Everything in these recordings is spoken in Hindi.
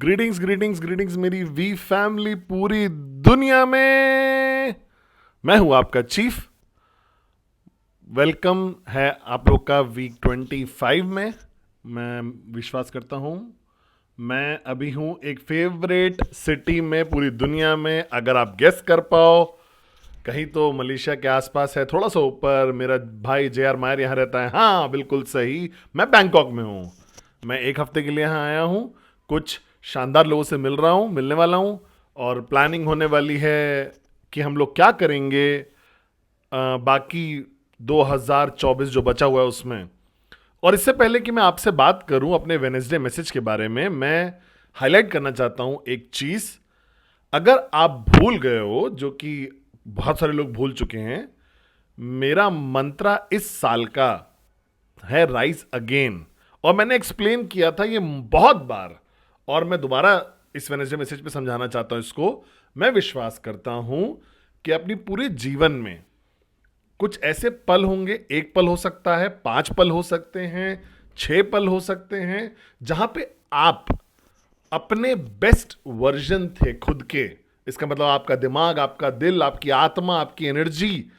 ग्रीटिंग्स ग्रीटिंग्स ग्रीटिंग्स मेरी वी फैमिली पूरी दुनिया में। मैं हूं आपका चीफ। वेलकम है आप लोग का वीक 25 में। मैं विश्वास करता हूं मैं अभी हूं एक फेवरेट सिटी में पूरी दुनिया में। अगर आप गेस कर पाओ, कहीं तो मलेशिया के आसपास है, थोड़ा सा ऊपर। मेरा भाई जे आर मायर यहाँ रहता है। हाँ, बिल्कुल सही, मैं बैंकॉक में हूँ। मैं एक हफ्ते के लिए यहाँ आया हूँ। कुछ शानदार लोगों से मिलने वाला हूँ। और प्लानिंग होने वाली है कि हम लोग क्या करेंगे बाकी 2024 जो बचा हुआ है उसमें। और इससे पहले कि मैं आपसे बात करूं अपने वेनेसडे मैसेज के बारे में, मैं हाईलाइट करना चाहता हूं एक चीज। अगर आप भूल गए हो, जो कि बहुत सारे लोग भूल चुके हैं, मेरा मंत्रा इस साल का है राइज अगेन। और मैंने एक्सप्लेन किया था ये बहुत बार, और मैं दोबारा इस वेनेसडे मैसेज पे समझाना चाहता हूं इसको। मैं विश्वास करता हूं कि अपनी पूरे जीवन में कुछ ऐसे पल होंगे, एक पल हो सकता है, 5 पल हो सकते हैं, 6 पल हो सकते हैं, जहां पे आप अपने बेस्ट वर्जन थे खुद के। इसका मतलब आपका दिमाग, आपका दिल, आपकी आत्मा, आपकी एनर्जी,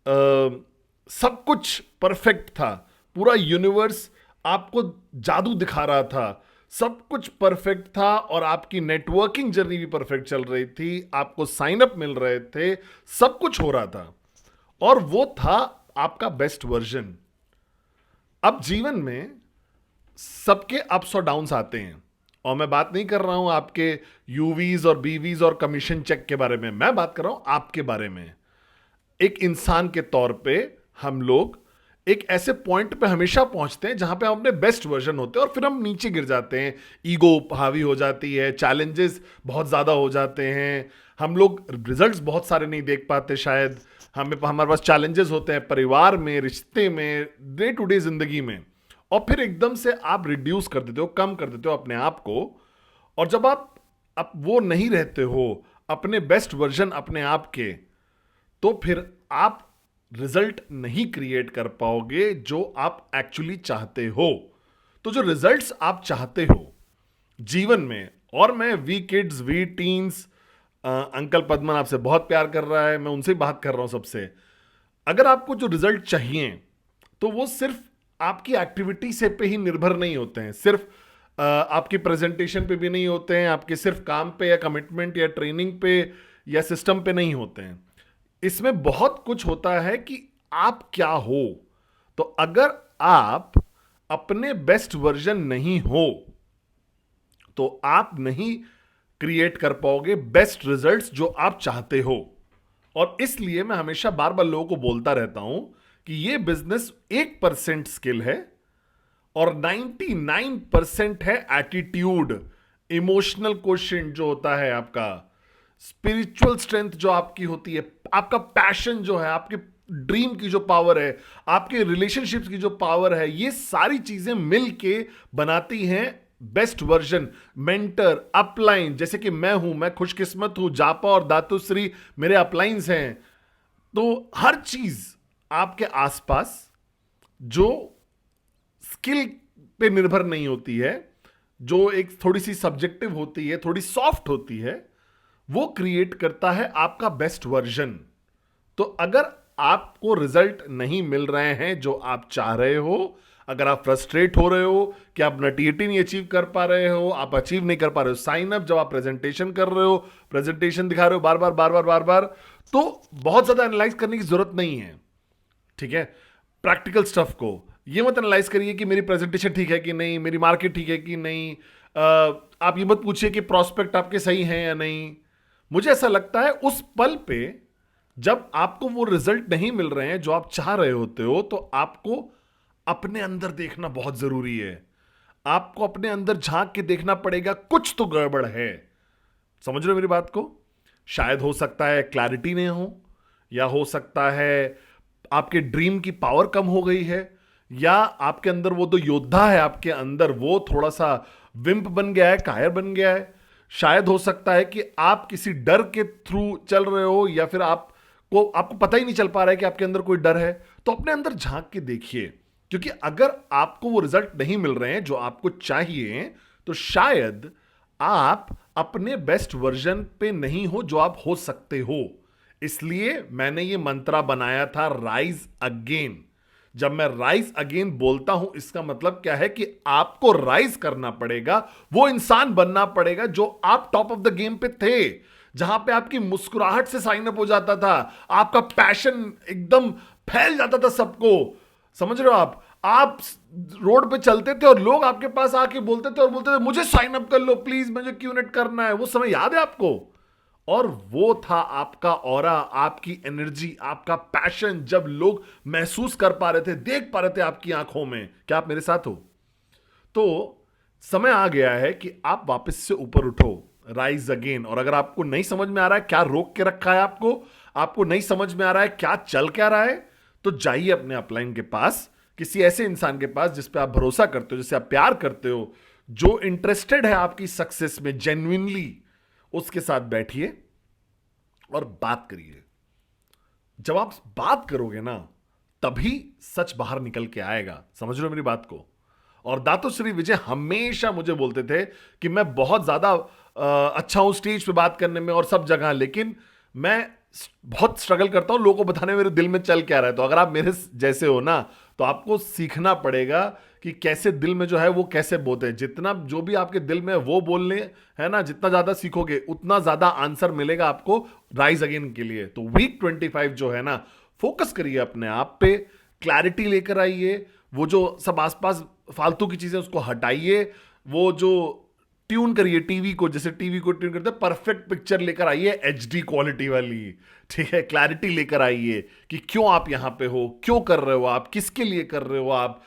सब कुछ परफेक्ट था। पूरा यूनिवर्स आपको जादू दिखा रहा था। सब कुछ परफेक्ट था और आपकी नेटवर्किंग जर्नी भी परफेक्ट चल रही थी। आपको साइन अप मिल रहे थे, सब कुछ हो रहा था, और वो था आपका बेस्ट वर्जन। अब जीवन में सबके अप्स और डाउन्स आते हैं, और मैं बात नहीं कर रहा हूं आपके यूवीज और बीवीज और कमीशन चेक के बारे में। मैं बात कर रहा हूं आपके बारे में। एक इंसान के तौर पे हम लोग एक ऐसे पॉइंट पे हमेशा पहुंचते हैं जहां पे हम अपने बेस्ट वर्जन होते हैं, और फिर हम नीचे गिर जाते हैं। ईगो हावी हो जाती है, चैलेंजेस बहुत ज़्यादा हो जाते हैं, हम लोग रिजल्ट्स बहुत सारे नहीं देख पाते शायद। हमारे पास चैलेंजेस होते हैं परिवार में, रिश्ते में, डे टू डे जिंदगी में। और फिर एकदम से आप रिड्यूस कर देते हो, कम कर देते हो अपने आप को। और जब आप वो नहीं रहते हो अपने बेस्ट वर्जन अपने आप के, तो फिर आप रिजल्ट नहीं क्रिएट कर पाओगे जो आप एक्चुअली चाहते हो। तो जो रिजल्ट्स आप चाहते हो जीवन में, और मैं we kids, we teens, uncle Padman आपसे बहुत प्यार कर रहा है, मैं उनसे बात कर रहा हूं सबसे। अगर आपको जो रिजल्ट चाहिए, तो वो सिर्फ आपकी एक्टिविटी से पे ही निर्भर नहीं होते हैं, सिर्फ आपकी प्रेजेंटेशन पे भी नहीं होते हैं, आपके सिर्फ काम पे या कमिटमेंट या ट्रेनिंग पे या सिस्टम पे नहीं होते हैं। इसमें बहुत कुछ होता है कि आप क्या हो। तो अगर आप अपने बेस्ट वर्जन नहीं हो, तो आप नहीं क्रिएट कर पाओगे बेस्ट रिजल्ट्स जो आप चाहते हो। और इसलिए मैं हमेशा बार बार लोगों को बोलता रहता हूं कि ये बिजनेस 1% स्किल है और 99% है एटीट्यूड, इमोशनल क्वेश्चन जो होता है आपका, स्पिरिचुअल स्ट्रेंथ जो आपकी होती है, आपका पैशन जो है, आपके ड्रीम की जो पावर है, आपके रिलेशनशिप्स की जो पावर है, ये सारी चीजें मिलके बनाती हैं बेस्ट वर्जन। मेंटर, अपलाइन, जैसे कि मैं हूं, मैं खुशकिस्मत हूं, जापा और दातुश्री मेरे अपलाइंस हैं। तो हर चीज आपके आसपास जो स्किल पे निर्भर नहीं होती है, जो एक थोड़ी सी सब्जेक्टिव होती है, थोड़ी सॉफ्ट होती है, वो क्रिएट करता है आपका बेस्ट वर्जन। तो अगर आपको रिजल्ट नहीं मिल रहे हैं जो आप चाह रहे हो, अगर आप फ्रस्ट्रेट हो रहे हो कि आप नटीटी नहीं अचीव कर पा रहे हो, आप अचीव नहीं कर पा रहे हो साइन अप, जब आप प्रेजेंटेशन कर रहे हो, प्रेजेंटेशन दिखा रहे हो बार बार बार बार बार बार, तो बहुत ज्यादा एनालाइज करने की जरूरत नहीं है। ठीक है, प्रैक्टिकल स्टफ को ये मत एनालाइज करिए कि मेरी प्रेजेंटेशन ठीक है कि नहीं, मेरी मार्केट ठीक है कि नहीं। आप ये मत पूछिए कि प्रॉस्पेक्ट आपके सही हैं या नहीं। मुझे ऐसा लगता है उस पल पे जब आपको वो रिजल्ट नहीं मिल रहे हैं जो आप चाह रहे होते हो, तो आपको अपने अंदर देखना बहुत जरूरी है। आपको अपने अंदर झांक के देखना पड़ेगा, कुछ तो गड़बड़ है। समझ रहे हो मेरी बात को? शायद हो सकता है क्लैरिटी नहीं हो, या हो सकता है आपके ड्रीम की पावर कम हो गई है, या आपके अंदर वो तो योद्धा है आपके अंदर, वो थोड़ा सा विम्प बन गया है, कायर बन गया है। शायद हो सकता है कि आप किसी डर के थ्रू चल रहे हो, या फिर आपको पता ही नहीं चल पा रहा है कि आपके अंदर कोई डर है। तो अपने अंदर झांक के देखिए, क्योंकि अगर आपको वो रिजल्ट नहीं मिल रहे हैं जो आपको चाहिए, तो शायद आप अपने बेस्ट वर्जन पे नहीं हो जो आप हो सकते हो। इसलिए मैंने ये मंत्रा बनाया था, राइज अगेन। जब मैं राइज अगेन बोलता हूं, इसका मतलब क्या है कि आपको राइज करना पड़ेगा, वो इंसान बनना पड़ेगा जो आप टॉप ऑफ द गेम पे थे, जहां पे आपकी मुस्कुराहट से साइन अप हो जाता था, आपका पैशन एकदम फैल जाता था सबको। समझ रहे हो आप रोड पे चलते थे और लोग आपके पास आके बोलते थे और बोलते थे मुझे साइन अप कर लो प्लीज, मुझे क्यूनेट करना है। वो समय याद है आपको? और वो था आपका ऑरा, आपकी एनर्जी, आपका पैशन, जब लोग महसूस कर पा रहे थे, देख पा रहे थे आपकी आंखों में। क्या आप मेरे साथ हो? तो समय आ गया है कि आप वापस से ऊपर उठो, राइज अगेन। और अगर आपको नहीं समझ में आ रहा है क्या रोक के रखा है आपको, आपको नहीं समझ में आ रहा है क्या चल क्या रहा है, तो जाइए अपने अपलाइन के पास, किसी ऐसे इंसान के पास जिस पे आप भरोसा करते हो, जिसे आप प्यार करते हो, जो इंटरेस्टेड है आपकी सक्सेस में जेन्युइनली, उसके साथ बैठिए और बात करिए। जब आप बात करोगे ना, तभी सच बाहर निकल के आएगा। समझ रहे हो मेरी बात को? और दातुश्री विजय हमेशा मुझे बोलते थे कि मैं बहुत ज्यादा अच्छा हूं स्टेज पे बात करने में और सब जगह, लेकिन मैं बहुत स्ट्रगल करता हूं लोगों को बताने मेरे दिल में चल क्या रहा है। तो अगर आप मेरे जैसे हो ना, तो आपको सीखना पड़ेगा कि कैसे दिल में जो है वो कैसे बोलते हैं। जितना जो भी आपके दिल में वो बोलने है ना, जितना ज्यादा सीखोगे उतना ज्यादा आंसर मिलेगा आपको राइज अगेन के लिए। तो वीक 25 जो है ना, फोकस करिए अपने आप पे, क्लैरिटी लेकर आइए, वो जो सब आसपास फालतू की चीजें उसको हटाइए, वो जो ट्यून करिए टीवी को, जैसे टीवी को ट्यून करते हैं, परफेक्ट पिक्चर लेकर आइए, एचडी क्वालिटी वाली। ठीक है, क्लैरिटी लेकर आइए कि क्यों आप यहां पे हो, क्यों कर रहे हो आप, किसके लिए कर रहे हो आप।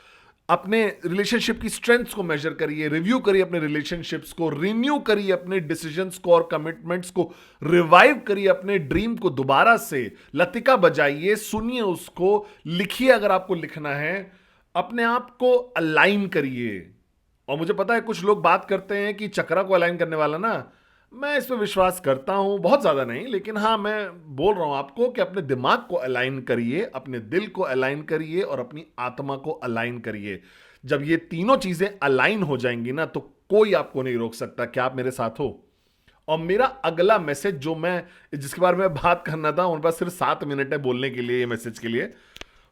अपने रिलेशनशिप की स्ट्रेंथ्स को मेजर करिए, रिव्यू करिए अपने रिलेशनशिप्स को, रिन्यू करिए अपने डिसीजंस को और कमिटमेंट्स को, रिवाइव करिए अपने ड्रीम को दोबारा से, लतिका बजाइए, सुनिए उसको, लिखिए अगर आपको लिखना है, अपने आप को अलाइन करिए। और मुझे पता है कुछ लोग बात करते हैं कि चक्रा को अलाइन करने वाला ना, मैं इस पर विश्वास करता हूं, बहुत ज्यादा नहीं, लेकिन हाँ मैं बोल रहा हूं आपको कि अपने दिमाग को अलाइन करिए, अपने दिल को अलाइन करिए और अपनी आत्मा को अलाइन करिए। जब ये तीनों चीजें अलाइन हो जाएंगी ना, तो कोई आपको नहीं रोक सकता। क्या आप मेरे साथ हो? और मेरा अगला मैसेज जो मैं जिसके बारे में बात करना था, उनके पास सिर्फ 7 मिनट है बोलने के लिए, ये मैसेज के लिए,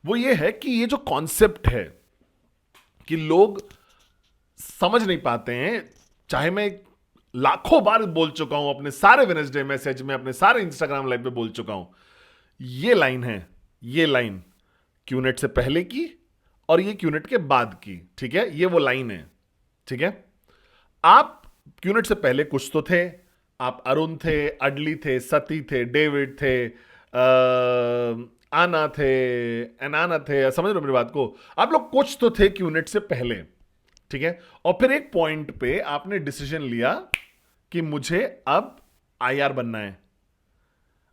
वो ये है कि ये जो कॉन्सेप्ट है कि लोग समझ नहीं पाते हैं, चाहे मैं लाखों बार बोल चुका हूं अपने सारे वेडनेसडे मैसेज में, अपने सारे इंस्टाग्राम लाइव पे बोल चुका हूं, ये लाइन है, ये लाइन क्यूनेट से पहले की और ये क्यूनेट के बाद की। ठीक है, ये वो लाइन है। ठीक है, आप क्यूनेट से पहले कुछ तो थे, आप अरुण थे, अडली थे, सती थे, डेविड थे, आना थे, एनाना थे। समझ रहे हो मेरी बात को? आप लोग कुछ तो थे क्यूनेट से पहले। ठीक है, और फिर एक पॉइंट पे आपने डिसीजन लिया कि मुझे अब आईआर बनना है,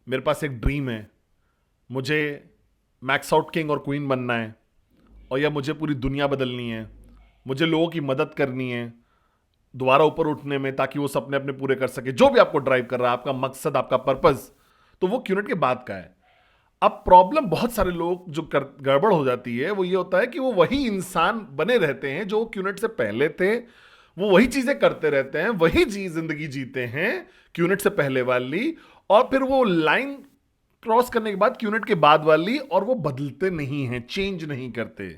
मेरे पास एक ड्रीम है, मुझे मैक्स आउट किंग और क्वीन बनना है, और या मुझे पूरी दुनिया बदलनी है, मुझे लोगों की मदद करनी है दोबारा ऊपर उठने में, ताकि वो सपने अपने पूरे कर सके, जो भी आपको ड्राइव कर रहा है, आपका मकसद, आपका पर्पस। तो वो क्यूनेट के बाद का है। अब प्रॉब्लम बहुत सारे लोग जो गड़बड़ हो जाती है वो ये होता है कि वो वही इंसान बने रहते हैं जो क्यूनेट से पहले थे, वो वही चीजें करते रहते हैं, वही जिंदगी जीते हैं क्यूनेट से पहले वाली, और फिर वो लाइन क्रॉस करने के बाद क्यूनेट के बाद वाली, और वो बदलते नहीं हैं, चेंज नहीं करते।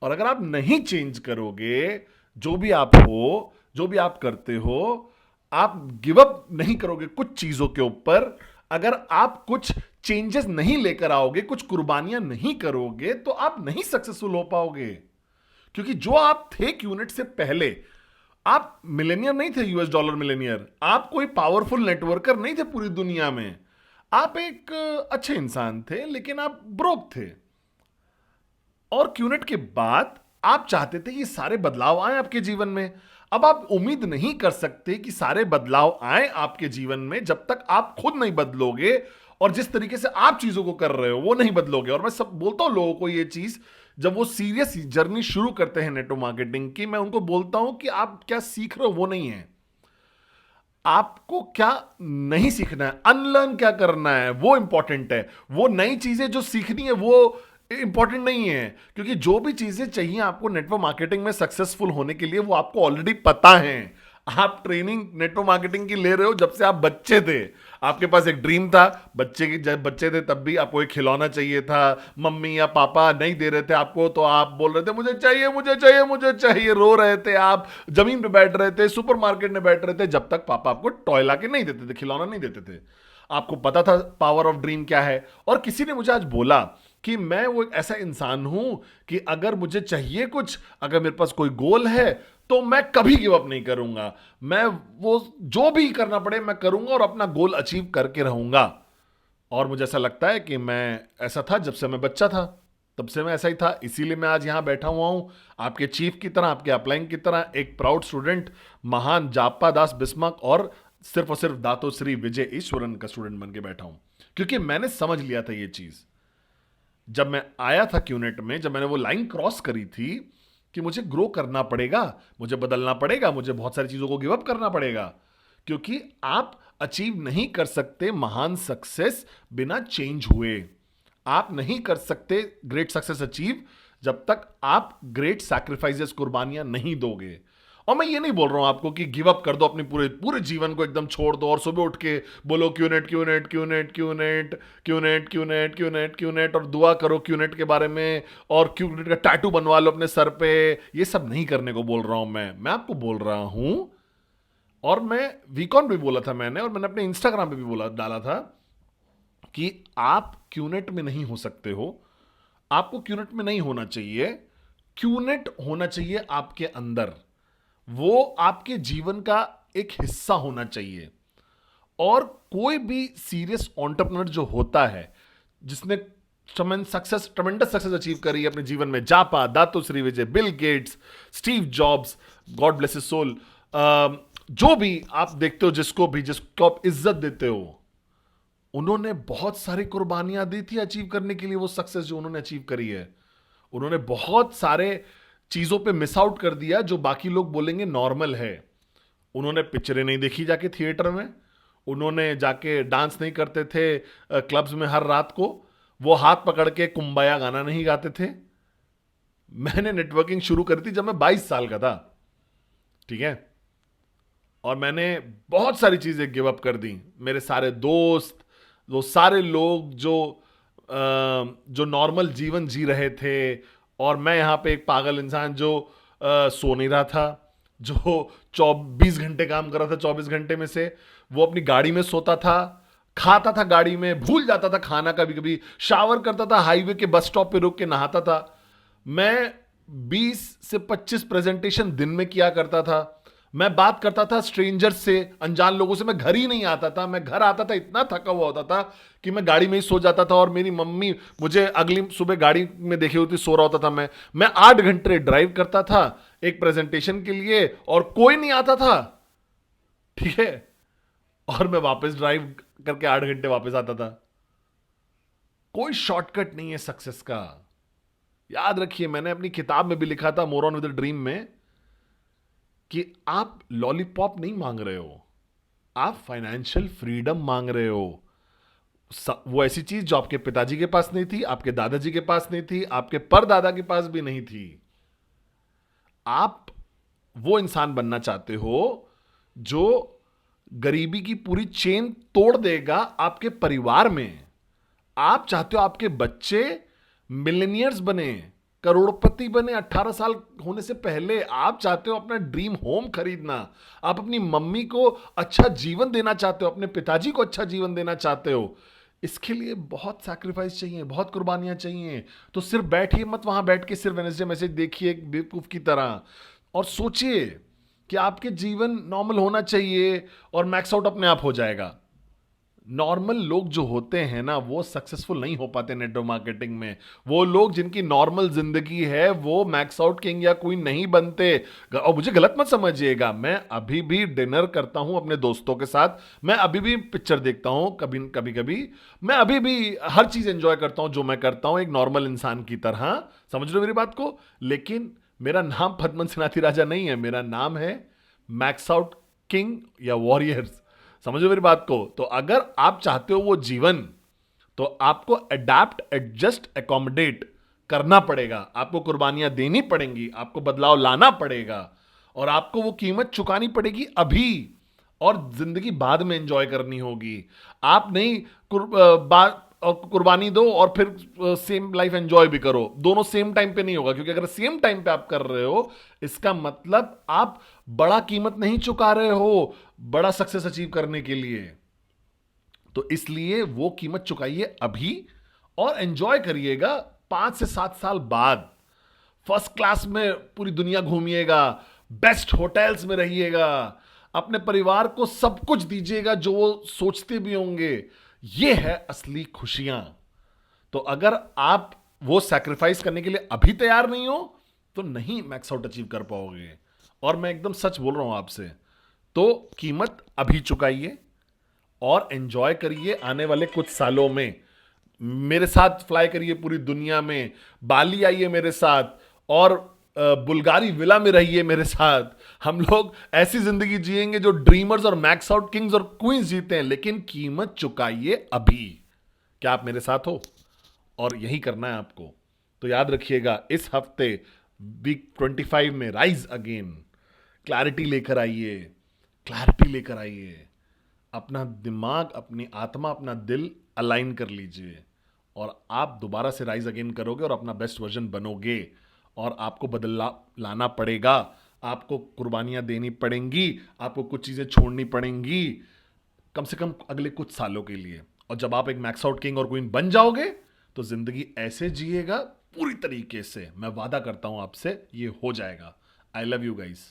और अगर आप नहीं चेंज करोगे, जो भी आप हो, जो भी आप करते हो, आप गिव अप नहीं करोगे कुछ चीजों के ऊपर, अगर आप कुछ चेंजेस नहीं लेकर आओगे, कुछ कुर्बानियां नहीं करोगे, तो आप नहीं सक्सेसफुल हो पाओगे। क्योंकि जो आप थे क्यूनेट से पहले, आप मिलेनियर नहीं थे, यूएस डॉलर मिलेनियर, आप कोई पावरफुल नेटवर्कर नहीं थे पूरी दुनिया में, आप एक अच्छे इंसान थे, लेकिन आप ब्रोक थे। और क्यूनेट के बाद आप चाहते थे कि सारे बदलाव आए आपके जीवन में। अब आप उम्मीद नहीं कर सकते कि सारे बदलाव आए आपके जीवन में जब तक आप खुद नहीं बदलोगे, और जिस तरीके से आप चीजों को कर रहे हो वो नहीं बदलोगे। और मैं सब बोलता हूं लोगों को ये चीज, जब वो सीरियस जर्नी शुरू करते हैं नेटवर्क मार्केटिंग की, मैं उनको बोलता हूं कि आप क्या सीख रहे हो वो नहीं है, आपको क्या नहीं सीखना है, अनलर्न क्या करना है वो इंपॉर्टेंट है। वो नई चीजें जो सीखनी है वो इंपॉर्टेंट नहीं है, क्योंकि जो भी चीजें चाहिए आपको नेटवर्क मार्केटिंग में सक्सेसफुल होने के लिए वो आपको ऑलरेडी पता है। आप ट्रेनिंग नेटवर्क मार्केटिंग की ले रहे हो जब से आप बच्चे थे। आपके पास एक ड्रीम था, जब बच्चे थे तब भी आपको एक खिलौना चाहिए था, मम्मी या पापा नहीं दे रहे थे आपको तो आप बोल रहे थे मुझे चाहिए मुझे चाहिए मुझे चाहिए, रो रहे थे, आप जमीन पे बैठ रहे थे, सुपरमार्केट में बैठ रहे थे, जब तक पापा आपको टॉय ला के नहीं देते थे, खिलौना नहीं देते थे। आपको पता था पावर ऑफ ड्रीम क्या है। और किसी ने मुझे आज बोला कि मैं वो एक ऐसा इंसान हूं कि अगर मुझे चाहिए कुछ, अगर मेरे पास कोई गोल है तो मैं कभी गिव अप नहीं करूंगा, मैं वो जो भी करना पड़े मैं करूंगा और अपना गोल अचीव करके रहूंगा। और मुझे ऐसा लगता है कि मैं ऐसा था जब से मैं बच्चा था, तब से मैं ऐसा ही था, इसीलिए मैं आज यहां बैठा हुआ हूं आपके चीफ की तरह, आपके अपलाइन की तरह, एक प्राउड स्टूडेंट, महान जाप्पा दास बिस्मक और सिर्फ दातो श्री विजय ईश्वरन का स्टूडेंट बन के बैठा हूं। क्योंकि मैंने समझ लिया था ये चीज जब मैं आया था क्यूनेट में, जब मैंने वो लाइन क्रॉस करी थी कि मुझे ग्रो करना पड़ेगा, मुझे बदलना पड़ेगा, मुझे बहुत सारी चीजों को गिव अप करना पड़ेगा। क्योंकि आप अचीव नहीं कर सकते महान सक्सेस बिना चेंज हुए। आप नहीं कर सकते ग्रेट सक्सेस अचीव जब तक आप ग्रेट सैक्रिफाइसेस, कुर्बानियां नहीं दोगे। और मैं ये नहीं बोल रहा हूं आपको कि गिव अप कर दो, अपने पूरे पूरे जीवन को एकदम छोड़ दो और सुबह उठ के बोलो QNet QNet QNet QNet QNet QNet QNet QNet और दुआ करो क्यूनेट के बारे में और क्यूनेट का टैटू बनवा लो अपने सर पे। ये सब नहीं करने को बोल रहा हूं मैं आपको बोल रहा हूं, और मैं वीकॉन भी बोला था मैंने, और मैंने अपने इंस्टाग्राम पे भी बोला डाला था कि आप क्यूनेट में नहीं हो सकते हो, आपको क्यूनेट में नहीं होना चाहिए, क्यूनेट होना चाहिए आपके अंदर, वो आपके जीवन का एक हिस्सा होना चाहिए। और कोई भी सीरियस एंटरप्रेन्योर जो होता है, जिसने ट्रमेंडस सक्सेस अचीव करी है अपने जीवन में, जापा, Dato Sri Vijay, Bill Gates, Steve Jobs, God bless his soul, जो भी आप देखते हो, जिसको आप इज्जत देते हो, उन्होंने बहुत सारी कुर्बानियां दी थी अचीव करने के लिए वो सक्सेस जो उन्होंने अचीव करी है। उन्होंने बहुत सारे चीजों पे मिस आउट कर दिया जो बाकी लोग बोलेंगे नॉर्मल है। उन्होंने पिक्चरें नहीं देखी जाके थिएटर में, उन्होंने जाके डांस नहीं करते थे क्लब्स में हर रात को, वो हाथ पकड़ के कुंबाया गाना नहीं गाते थे। मैंने नेटवर्किंग शुरू करी थी जब मैं 22 साल का था, ठीक है, और मैंने बहुत सारी चीजें गिव अप कर दी। मेरे सारे दोस्त, वो सारे लोग जो नॉर्मल जीवन जी रहे थे, और मैं यहां पे एक पागल इंसान जो सो नहीं रहा था, जो 24 घंटे काम कर रहा था, 24 घंटे में से वो अपनी गाड़ी में सोता था, खाता था गाड़ी में, भूल जाता था खाना, कभी कभी शावर करता था, हाईवे के बस स्टॉप पे रुक के नहाता था। मैं 20 से 25 प्रेजेंटेशन दिन में किया करता था। मैं बात करता था स्ट्रेंजर से, अनजान लोगों से। मैं घर ही नहीं आता था, मैं घर आता था इतना थका हुआ होता था कि मैं गाड़ी में ही सो जाता था, और मेरी मम्मी मुझे अगली सुबह गाड़ी में देखे होती सो रहा होता था। मैं 8 घंटे ड्राइव करता था एक प्रेजेंटेशन के लिए, और कोई नहीं आता था, ठीक है, और मैं वापस ड्राइव करके 8 घंटे वापस आता था। कोई शॉर्टकट नहीं है सक्सेस का, याद रखिए। मैंने अपनी किताब में भी लिखा था, मोर ऑन विद ड्रीम में, कि आप लॉलीपॉप नहीं मांग रहे हो, आप फाइनेंशियल फ्रीडम मांग रहे हो। वो ऐसी चीज जो आपके पिताजी के पास नहीं थी, आपके दादाजी के पास नहीं थी, आपके परदादा के पास भी नहीं थी। आप वो इंसान बनना चाहते हो जो गरीबी की पूरी चेन तोड़ देगा आपके परिवार में। आप चाहते हो आपके बच्चे मिलेनियर्स बने, करोड़पति बने 18 साल होने से पहले। आप चाहते हो अपना ड्रीम होम खरीदना, आप अपनी मम्मी को अच्छा जीवन देना चाहते हो, अपने पिताजी को अच्छा जीवन देना चाहते हो। इसके लिए बहुत सैक्रिफाइस चाहिए, बहुत कुर्बानियां चाहिए। तो सिर्फ बैठिए मत वहां बैठ के सिर्फ वेडनेसडे मैसेज देखिए एक बेवकूफ की तरह, और सोचिए कि आपके जीवन नॉर्मल होना चाहिए और मैक्स आउट अपने आप हो जाएगा। नॉर्मल लोग जो होते हैं ना, वो सक्सेसफुल नहीं हो पाते नेटवर्क मार्केटिंग में। वो लोग जिनकी नॉर्मल जिंदगी है वो मैक्स आउट किंग या क्वीन नहीं बनते। और मुझे गलत मत समझिएगा, मैं अभी भी डिनर करता हूं अपने दोस्तों के साथ, मैं अभी भी पिक्चर देखता हूं कभी कभी, मैं अभी भी हर चीज एंजॉय करता हूं जो मैं करता हूं एक नॉर्मल इंसान की तरह। समझ लो मेरी बात को। लेकिन मेरा नाम पद्मन सेनाथी राजा नहीं है, मेरा नाम है मैक्स आउट किंग या वॉरियर्स। समझो मेरी बात को। तो अगर आप चाहते हो वो जीवन, तो आपको अडेप्ट, एडजस्ट, एकोमोडेट करना पड़ेगा, आपको कुर्बानियां देनी पड़ेंगी, आपको बदलाव लाना पड़ेगा। और आपको वो कीमत चुकानी पड़ेगी अभी, और जिंदगी बाद में एंजॉय करनी होगी। आप नहीं कुर्बानी दो और फिर सेम लाइफ एंजॉय भी करो, दोनों सेम टाइम पे नहीं होगा, क्योंकि अगर सेम टाइम पे आप कर रहे हो इसका मतलब आप बड़ा कीमत नहीं चुका रहे हो बड़ा सक्सेस अचीव करने के लिए। तो इसलिए वो कीमत चुकाइए अभी और एंजॉय करिएगा 5 से 7 साल बाद। फर्स्ट क्लास में पूरी दुनिया घूमिएगा, बेस्ट होटल्स में रहिएगा, अपने परिवार को सब कुछ दीजिएगा जो वो सोचते भी होंगे। ये है असली खुशियां। तो अगर आप वो सैक्रिफाइस करने के लिए अभी तैयार नहीं हो तो नहीं मैक्स आउट अचीव कर पाओगे। और मैं एकदम सच बोल रहा हूं आपसे। तो कीमत अभी चुकाइए और एंजॉय करिए आने वाले कुछ सालों में। मेरे साथ फ्लाई करिए पूरी दुनिया में, बाली आइए मेरे साथ, और बुल्गारी विला में रहिए मेरे साथ। हम लोग ऐसी जिंदगी जिएंगे जो ड्रीमर्स और मैक्स आउट किंग्स और क्वींस जीते हैं, लेकिन कीमत चुकाइए अभी। क्या आप मेरे साथ हो? और यही करना है आपको। तो याद रखिएगा, इस हफ्ते वीक 25 में राइज अगेन, क्लैरिटी लेकर आइए, क्लैरिटी लेकर आइए। अपना दिमाग, अपनी आत्मा, अपना दिल अलाइन कर लीजिए और आप दोबारा से राइज अगेन करोगे और अपना बेस्ट वर्जन बनोगे। और आपको बदला लाना पड़ेगा, आपको कुर्बानियां देनी पड़ेंगी, आपको कुछ चीजें छोड़नी पड़ेंगी, कम से कम अगले कुछ सालों के लिए। और जब आप एक मैक्स आउट किंग और क्वीन बन जाओगे तो जिंदगी ऐसे जिएगा पूरी तरीके से। मैं वादा करता हूं आपसे ये हो जाएगा। I love you guys.